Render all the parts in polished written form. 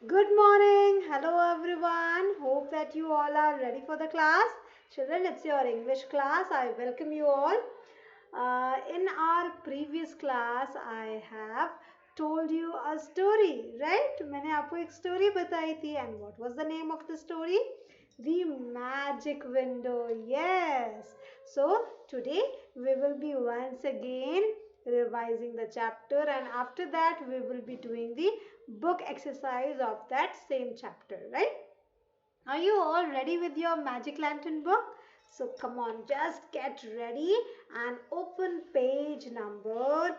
Good morning. Hello everyone. Hope that you all are ready for the class. Children, it's your English class. I welcome you all. In our previous class, I have told you a story, right? मैंने आपको एक story बताई थी. And what was the name of the story? The Magic Window. Yes. So today we will be once again revising the chapter, and after that we will be doing the book exercise of that same chapter, right? Are you all ready with your Magic Lantern book? So come on, just get ready and open page number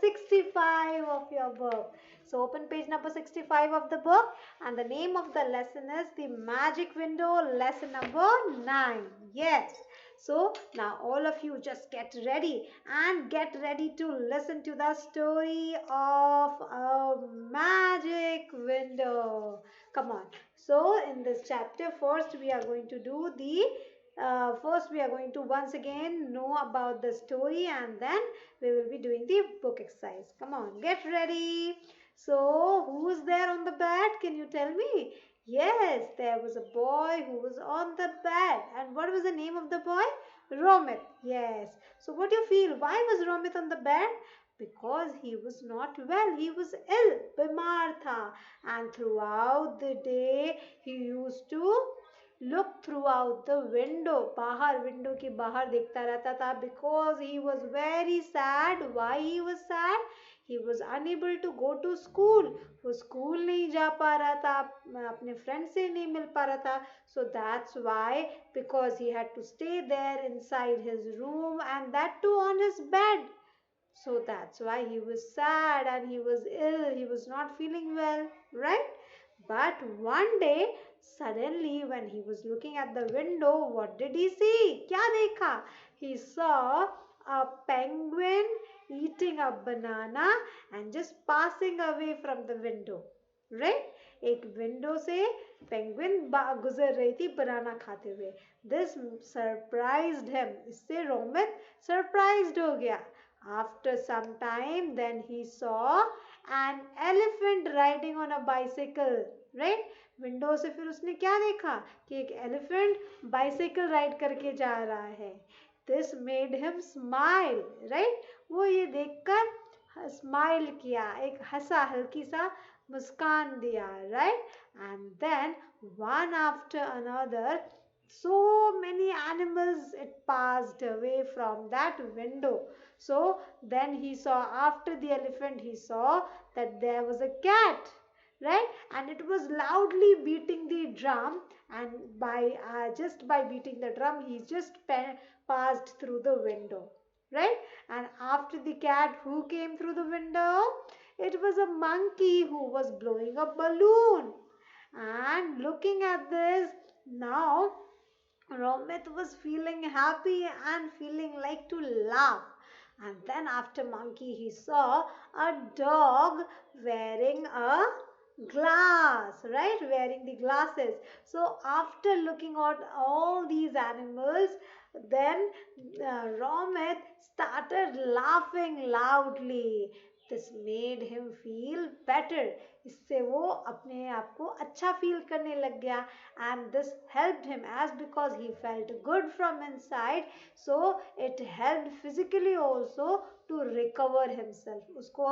65 of your book. So open page number 65 of the book, and the name of the lesson is the Magic Window, lesson number 9. Yes. So now all of you just get ready and get ready to listen to the story of a magic window. Come on. So in this chapter, first we are going to do the first we are going to once again know about the story, and then we will be doing the book exercise. Come on, get ready. So who's there on the bed? Can you tell me? Yes, there was a boy who was on the bed. And what was the name of the boy? Romit. Yes. So what do you feel? Why was Romit on the bed? Because he was not well. He was ill. Bimar tha. And throughout the day, he used to look throughout the window. बाहर window के बाहर देखता रहता था because he was very sad. Why he was sad? He was unable to go to school. वो school नहीं जा पा रहा था, अपने friend से नहीं मिल पा रहा था. So that's why, because he had to stay there inside his room, and that too on his bed. So that's why he was sad and he was ill. He was not feeling well, right? But one day, suddenly, when he was looking at the window, what did he see? क्या देखा? He saw a penguin eating a banana and just passing away from the window. Right? एक window से penguin गुजर रही थी बनाना खाते हुए. This surprised him. इससे रोमित सरप्राइज्ड हो गया. After some time, then he saw an elephant riding on a bicycle, right? Window से फिर उसने क्या देखा कि एक एलिफेंट बाइसाइकिल राइड करके जा रहा है. This made him smile, right? वो ये देखकर स्माइल किया, एक हंसा, हल्की सा मुस्कान दिया, right? And then one after another, so many animals it passed away from that window. So then he saw, after the elephant, he saw that there was a cat, right? And it was loudly beating the drum, and by just by beating the drum, he just passed through the window, right? And after the cat, who came through the window? It was a monkey who was blowing a balloon. And looking at this, now Romit was feeling happy and feeling like to laugh. And then after monkey, he saw a dog wearing a glass, right? Wearing the glasses. So after looking at all these animals, then Romit started laughing loudly. This made him feel better. इससे वो अपने आप को अच्छा feel करने लग गया. And this helped him, as because he felt good from inside, so it helped physically also to recover himself. उसको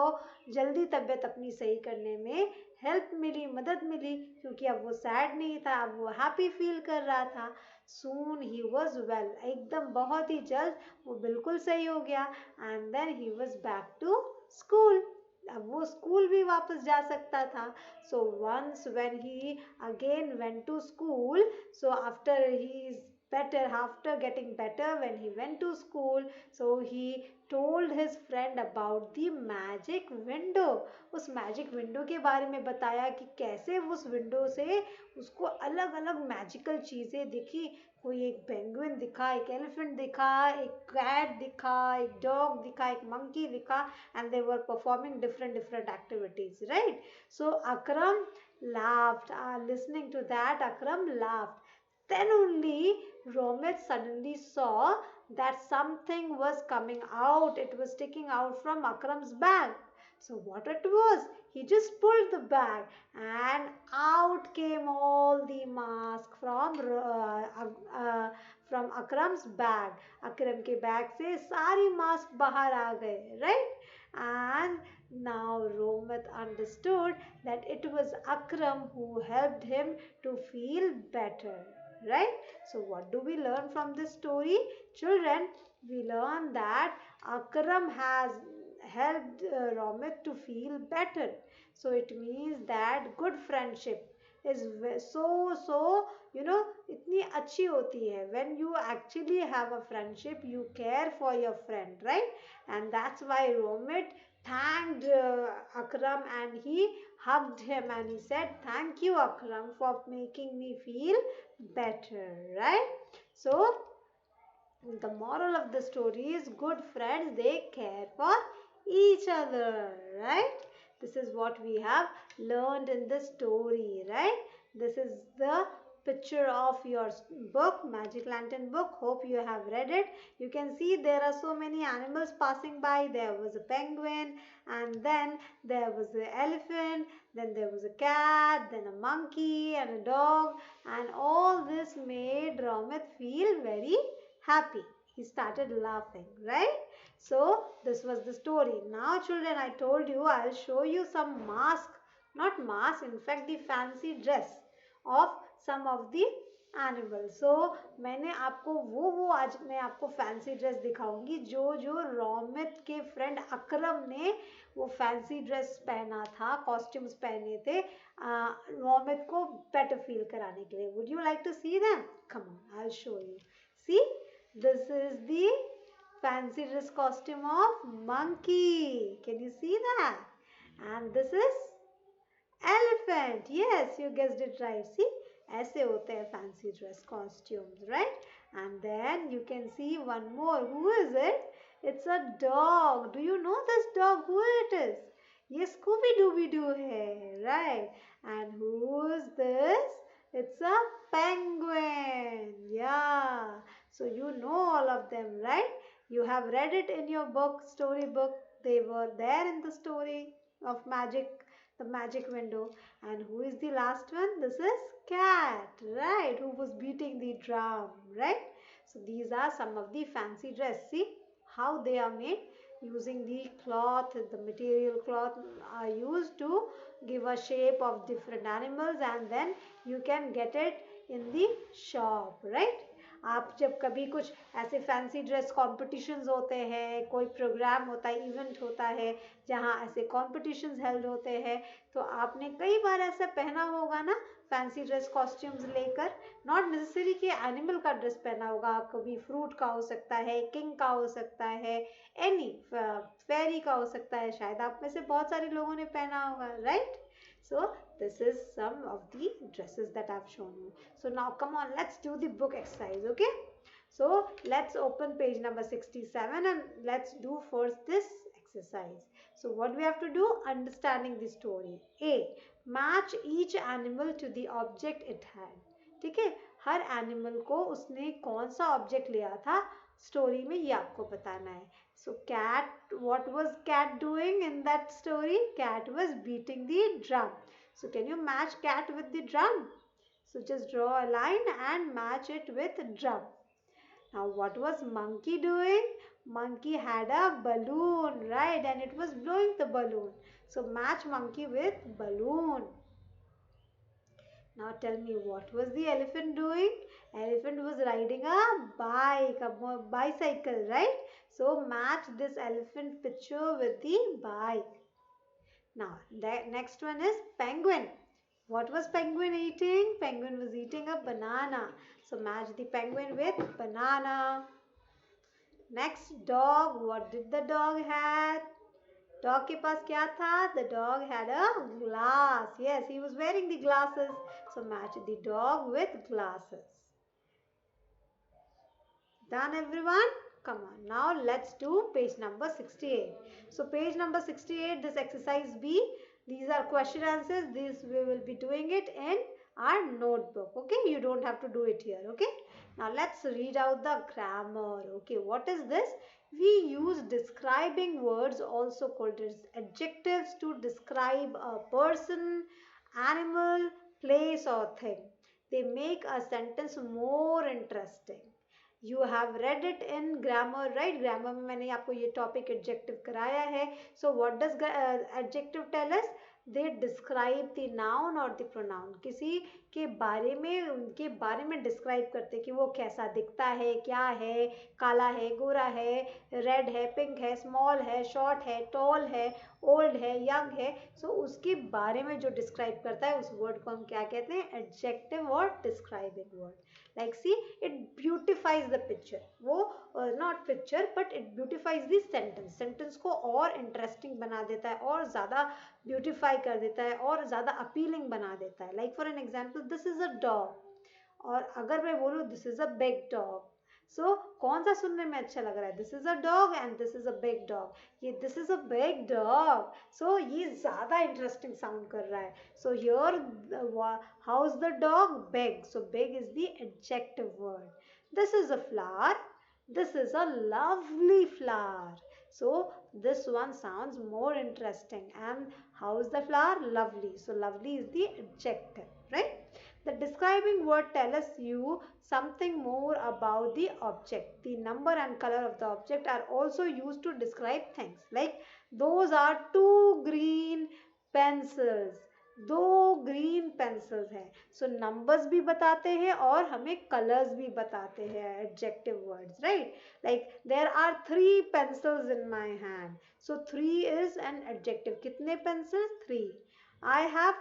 जल्दी तबीयत अपनी सही करने में हेल्प मिली, मदद मिली, क्योंकि अब वो सैड नहीं था, अब वो हैप्पी फील कर रहा था. सून ही वॉज वेल, एकदम बहुत ही जल्द वो बिल्कुल सही हो गया. And then he was back to school. अब वो स्कूल भी वापस जा सकता था. So once when he again went to school, so after he is better, after getting better, when he went to school, so he told his friend about the magic window. उस magic window के बारे में बताया कि कैसे उस window से उसको अलग अलग मैजिकल चीज़ें दिखी. कोई एक पेंगुइन दिखा, एक एलिफेंट दिखा, एक कैट दिखा, एक डॉग दिखा, एक मंकी दिखा, and they were performing different activities, right? So Akram laughed. Listening to that, Akram laughed. Then only Romit suddenly saw that something was coming out. It was sticking out from Akram's bag. So what it was? He just pulled the bag and out came all the mask from Akram's bag. Akram के bag से सारी mask बाहर आ गए, right? And now Romit understood that it was Akram who helped him to feel better, right? So what do we learn from this story? Children, we learn that Akram has helped Romit to feel better. So it means that good friendship is so इतनी अच्छी होती है. When you actually have a friendship, you care for your friend, right? And that's why Romit thanked Akram and he hugged him and he said, thank you Akram for making me feel better, right? So the moral of the story is good friends, they care for each other, right? This is what we have learned in the story, right? This is the picture of your book, Magic Lantern book. Hope you have read it. You can see there are so many animals passing by. There was a penguin, and then there was an elephant, then there was a cat, then a monkey and a dog, and all this made Romit feel very happy. He started laughing, right? So this was the story. Now children, I told you I'll show you some mask, not mask, in fact the fancy dress of some of the animals. So मैंने आपको वो आज मैं आपको fancy dress दिखाऊंगी जो जो रोमित के फ्रेंड अकरम ने वो फैंसी ड्रेस पहना था, कॉस्ट्यूम्स पहने थे रोमित को बेटर फील कराने के लिए. Would you like to see them? Come on, I will show you. See, this is the fancy dress costume of monkey. Can you see that? And this is elephant. Yes, you guessed it right. See, ऐसे होते हैं fancy dress costumes, right? And then you can see one more. Who is it? It's a dog. Do you know this dog? Who it is? ये Scooby Dooby Doo है, right? And who is this? It's a penguin. Yeah. So you know all of them, right? You have read it in your book, story book. They were there in the story of magic, the magic window. And who is the last one? This is cat, right? Who was beating the drum, right? So these are some of the fancy dress. See how they are made using the cloth, the material cloth are used to give a shape of different animals, and then you can get it in the shop, right? आप जब कभी कुछ ऐसे fancy dress competitions होते हैं, कोई programme होता है, इवेंट होता है जहाँ ऐसे कॉम्पिटिशन्स हेल्ड होते हैं, तो आपने कई बार ऐसा पहना होगा ना फैंसी ड्रेस कॉस्ट्यूम्स लेकर. नॉट नेसेसरी कि एनिमल का ड्रेस पहना होगा, कभी फ्रूट का हो सकता है, किंग का हो सकता है, एनी फेरी का हो सकता है. शायद आप में से बहुत सारे लोगों ने पहना होगा, right? So this is some of the dresses that I've shown you. So now come on, let's do the book exercise, okay? So let's open page number 67 and let's do first this exercise. So what we have to do? Understanding the story. A. Match each animal to the object it had. ठीक है, हर animal को उसने कौन सा object लिया था story में ये आपको बताना है. So cat, what was cat doing in that story? Cat was beating the drum. So can you match cat with the drum? So just draw a line and match it with drum. Now what was monkey doing? Monkey had a balloon, right? And it was blowing the balloon. So match monkey with balloon. Now tell me, what was the elephant doing? Elephant was riding a bike, a bicycle, right? So match this elephant picture with the bike. Now the next one is penguin. What was penguin eating? Penguin was eating a banana. So match the penguin with banana. Next, dog. What did the dog have? Dog के पास क्या था? The dog had a glass. Yes, he was wearing the glasses. So match the dog with glasses. Done everyone? Come on. Now let's do page number 68. So page number 68, this exercise B. These are question answers. This we will be doing it in our notebook. Okay, you don't have to do it here. Okay. Now let's read out the grammar. Okay, what is this? We use describing words, also called as adjectives, to describe a person, animal, place or thing. They make a sentence more interesting. You have read it in grammar, right? Grammar में मैंने आपको ये topic adjective कराया है. So what does adjective tell us? They describe the noun or the pronoun. किसी के बारे में, उनके बारे में डिस्क्राइब करते हैं कि वो कैसा दिखता है, क्या है, काला है, गोरा है, रेड है, पिंक है, स्मॉल है, शॉर्ट है, टॉल है, ओल्ड है, यंग है. सो उसके बारे में जो डिस्क्राइब करता है उस वर्ड को हम क्या कहते हैं? एडजेक्टिव और describing word. Like see, it beautifies the picture. वो not picture but it beautifies the sentence. Sentence को और इंटरेस्टिंग बना देता है, और ज़्यादा ब्यूटिफाई कर देता है, और ज़्यादा अपीलिंग बना देता है. Like for an example, this is a dog. और अगर मैं बोलूँ this is a big dog, so कौन सा सुनने में अच्छा लग रहा है? This is a dog and this is a big dog. ये this is a big dog, so ये ज्यादा इंटरेस्टिंग साउंड कर रहा है. So here, how is the dog? Big. So big is the adjective word. This is a flower. This is a lovely flower. So this one sounds more interesting. And how is the flower? Lovely. So lovely is the adjective, right? The describing word tells you something more about the object. The number and color of the object are also used to describe things. Like, those are two green pencils. दो green pencils हैं. सो numbers भी बताते हैं और हमें colours भी बताते हैं, adjective words, right? Like, there are 3 pencils in my hand. So 3 is an adjective. कितने pencils? 3. I have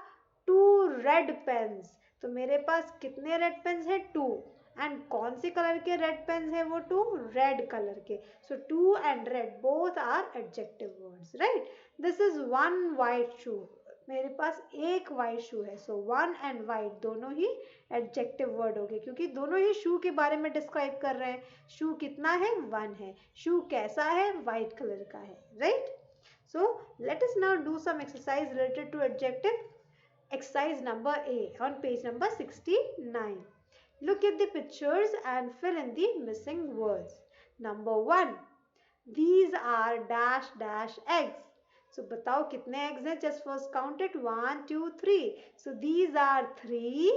2 red pens. तो मेरे पास कितने रेड पेन्स हैं? 2. एंड कौन से कलर के रेड पेन्स हैं वो? 2 रेड कलर के. So 2 and red both are adjective words, right? This is 1 white shoe. मेरे पास एक वाइट शू है. सो 1 एंड वाइट दोनों ही एडजेक्टिव वर्ड हो गए, क्योंकि दोनों ही शू के बारे में डिस्क्राइब कर रहे हैं. शू कितना है? 1 है. शू कैसा है? वाइट कलर का है, right? So let us now do some exercise related to adjective. Exercise number A on page number 69. Look at the pictures and fill in the missing words. Number 1. These are dash dash eggs. So बताओ कितने eggs हैं? Just first count it. 1, 2, 3. So these are 3.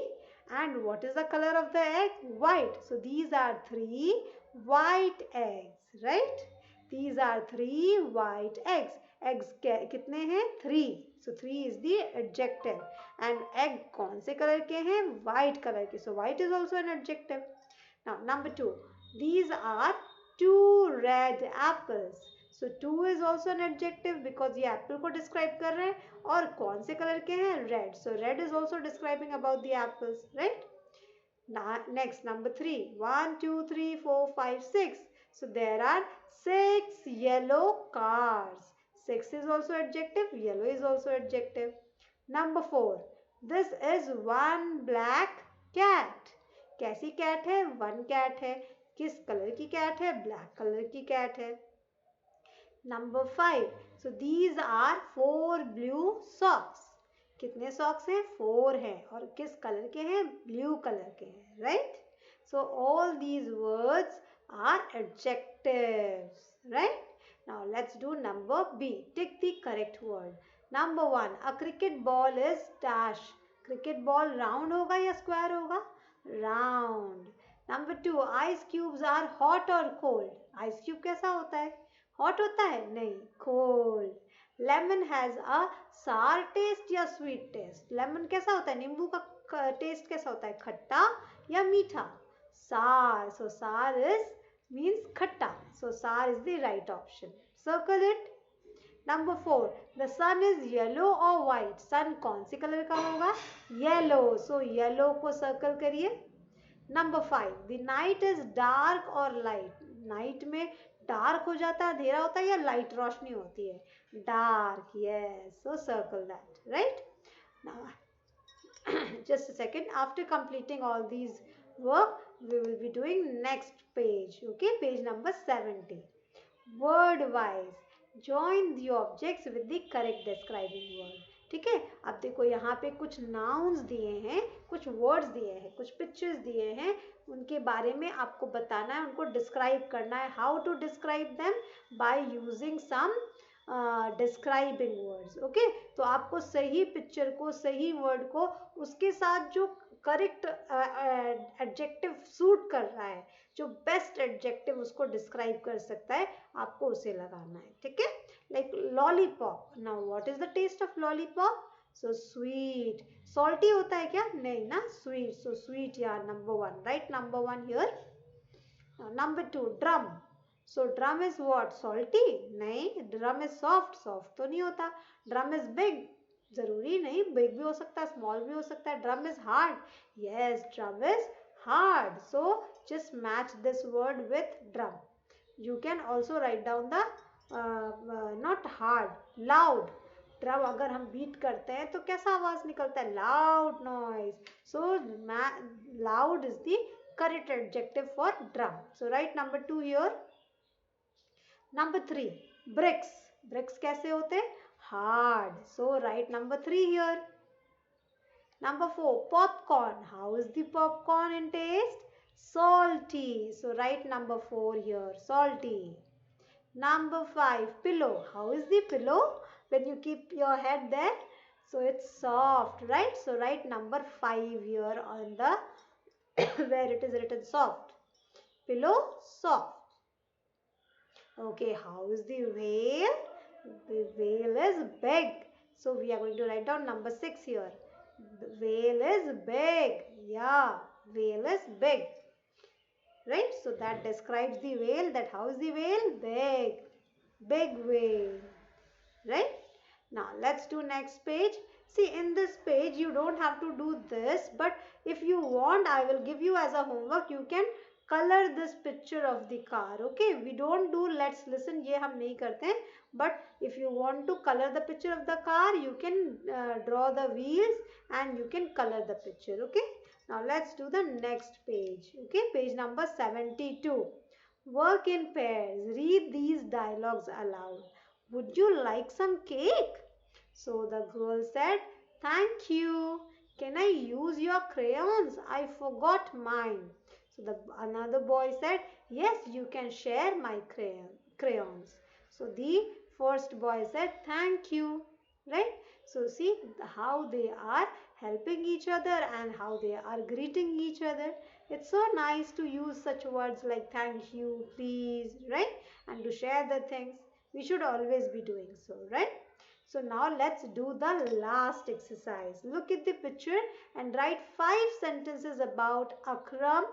And what is the color of the egg? White. So these are 3 white eggs, right? These are 3 white eggs. Eggs कितने हैं? 3. So 3 is the adjective. And egg कौन से color के हैं? White color के. So white is also an adjective. Now number 2. These are 2 red apples. So 2 is also an adjective because ये apple को describe कर रहे हैं. और कौन से color के हैं? Red. So red is also describing about the apples, right? Now, next, number 3. 1, 2, 3, 4, 5, 6. So there are 6 yellow cars. 6 is also adjective. Yellow is also adjective. Number 4. This is 1 black cat. कैसी cat है? 1 cat है. किस colour की cat है? Black colour की cat है. Number 5. So these are 4 blue socks. कितने socks हैं? 4 हैं. और किस कलर के हैं? Blue कलर के हैं, right? So all these words are adjectives, right? Now let's do number B. Tick the correct word. Number 1. A cricket ball is dash. Cricket ball round होगा या square होगा? Round. Number 2. Ice cubes are hot or cold. Ice cube कैसा होता है? Hot होता है? नहीं, cold. Lemon has a सार टेस्ट या स्वीट टेस्ट? लेमन कैसा होता है? नींबू का टेस्ट कैसा होता है? खट्टा या मीठा? सार. सो सार इज मीन्स खट्टा. So sour is the right option. Circle it. Number 4. The sun is yellow और वाइट. सन कौन से कलर का होगा? येलो. सो येलो को सर्कल करिए. Number 5. The night is dark और लाइट. नाइट में डार्क हो जाता है, अंधेरा होता है, या लाइट रोशनी होती है? Dark. Yes. So circle that, right? Now just a second. After completing all these work, we will be doing next page. Okay, page number 70. Word wise, join the objects with the correct describing word. ठीक है। अब देखो यहाँ पे कुछ nouns दिए हैं, कुछ वर्ड्स दिए हैं, कुछ पिक्चर्स दिए हैं, उनके बारे में आपको बताना है, उनको डिस्क्राइब करना है। How to describe them? By using some describing words. Okay, तो आपको सही पिक्चर को, सही वर्ड को उसके साथ जो करेक्ट एडजेक्टिव सूट कर रहा है, जो बेस्ट एडजेक्टिव उसको डिस्क्राइब कर सकता है, आपको उसे लगाना है। ठीक है, like lollipop. Now what is the taste of lollipop? So sweet. Salty होता है क्या? नहीं ना, स्वीट। सो स्वीट यार, number one, right, number one here. Number two, drum. So drum is what? Salty? नहीं, ड्रम इज सॉफ्ट। सॉफ्ट तो नहीं होता। Drum is big. जरूरी नहीं, बिग भी हो सकता है, स्मॉल भी हो सकता है। Drum is hard. Yes, drum is hard. So just match this word with drum. You can also write down the not hard, loud. Drum अगर हम बीट करते हैं तो कैसा आवाज निकलता है? Loud noise. So loud is the correct adjective for drum. So right number two here. Number three, bricks. Bricks कैसे होते हैं? Hard. So right number three here. Number four, popcorn. How is the popcorn in taste? Salty. So write number four here, salty. Number five, pillow. How is the pillow when you keep your head there? So it's soft, right? So write number five here on the where it is written soft. Pillow, soft. Okay, how is the whale? The whale is big. So we are going to write down number six here. The whale is big. Yeah, whale is big. Right? So that describes the whale. That how is the whale? Big. Big whale. Right? Now let's do next page. See, in this page you don't have to do this, but if you want, I will give you as a homework. You can color this picture of the car. Okay, we don't do let's listen, ये हम नहीं करते हैं. But if you want to color the picture of the car, you can draw the wheels and you can color the picture. Okay, now let's do the next page. Okay, page number 72. Work in pairs. Read these dialogues aloud. Would you like some cake? So the girl said, thank you. Can I use your crayons? I forgot mine. So another boy said, yes, you can share my crayons. So the first boy said, thank you. Right? So see how they are helping each other and how they are greeting each other. It's so nice to use such words like thank you, please, right? And to share the things. We should always be doing so, right? So now let's do the last exercise. Look at the picture and write 5 sentences about Akram,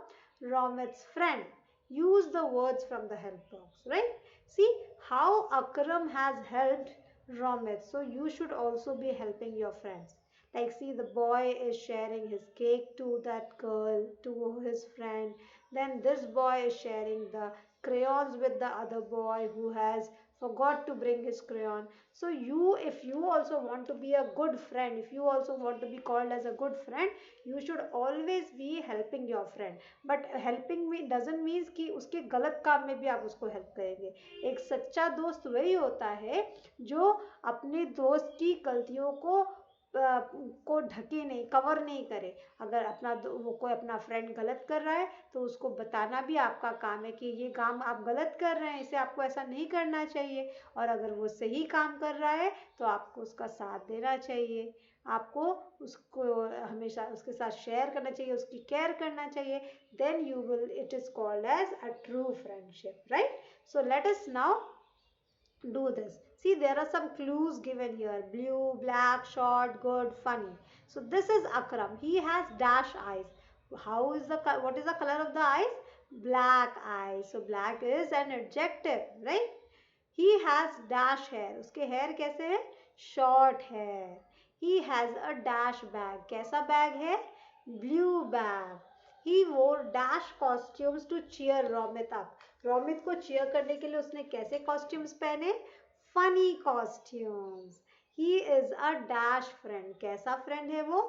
Romit's friend. Use the words from the help box, right? See how Akram has helped Romit. So you should also be helping your friends. Like see, the boy is sharing his cake to that girl, to his friend. Then this boy is sharing the crayons with the other boy who has forgot to bring his crayon. So if you also want to be a good friend, if you also want to be called as a good friend, you should always be helping your friend. But helping me doesn't mean कि उसके गलत काम में भी आप उसको help करेंगे. एक सच्चा दोस्त वही होता है जो अपने दोस्त की गलतियों को ढके नहीं, कवर नहीं करे. अगर वो कोई अपना फ्रेंड गलत कर रहा है तो उसको बताना भी आपका काम है कि ये काम आप गलत कर रहे हैं, इसे आपको ऐसा नहीं करना चाहिए. और अगर वो सही काम कर रहा है तो आपको उसका साथ देना चाहिए. आपको उसको हमेशा उसके साथ शेयर करना चाहिए, उसकी केयर करना चाहिए. Then you will, it is called as a true friendship, right? So let us now do this. See, there are some clues given here: blue, black, short, good, funny. So this is Akram. He has dash eyes. What is the color of the eyes? Black eyes. So black is an adjective, right? He has dash hair. उसके hair कैसे है? Short hair. He has a dash bag. कैसा bag है? Blue bag. He wore dash costumes to cheer Romit up. Romit को cheer करने के लिए उसने कैसे कॉस्ट्यूम्स पहने? Funny costumes. He is a dash friend. कैसा फ्रेंड है वो?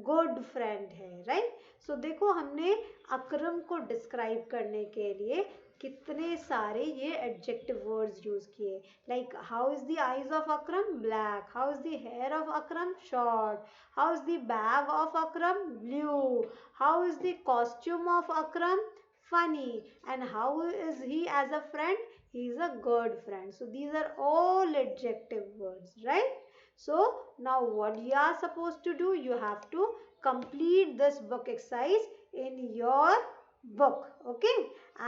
गुड फ्रेंड है, राइट? सो देखो, हमने अकरम को डिस्क्राइब करने के लिए कितने सारे ये एडजेक्टिव वर्ड्स यूज किए. Like how is the eyes of Akram? Black. How is the hair of Akram? Short. How is the bag of Akram? Blue. How is the costume of Akram? Funny. And how is he as a friend? He is a good friend. So these are all adjective words, right? So now what you are supposed to do, you have to complete this book exercise in your book, okay?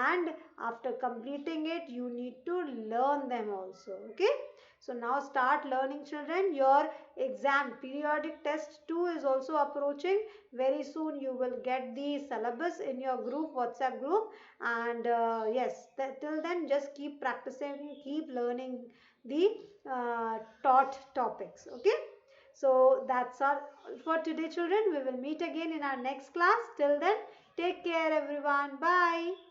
And after completing it, you need to learn them also, okay? So now start learning, children. Your exam periodic test 2 is also approaching. Very soon you will get the syllabus in your group, WhatsApp group. And yes, till then just keep practicing, keep learning the taught topics, okay? So that's all for today, children. We will meet again in our next class. Till then, take care everyone. Bye.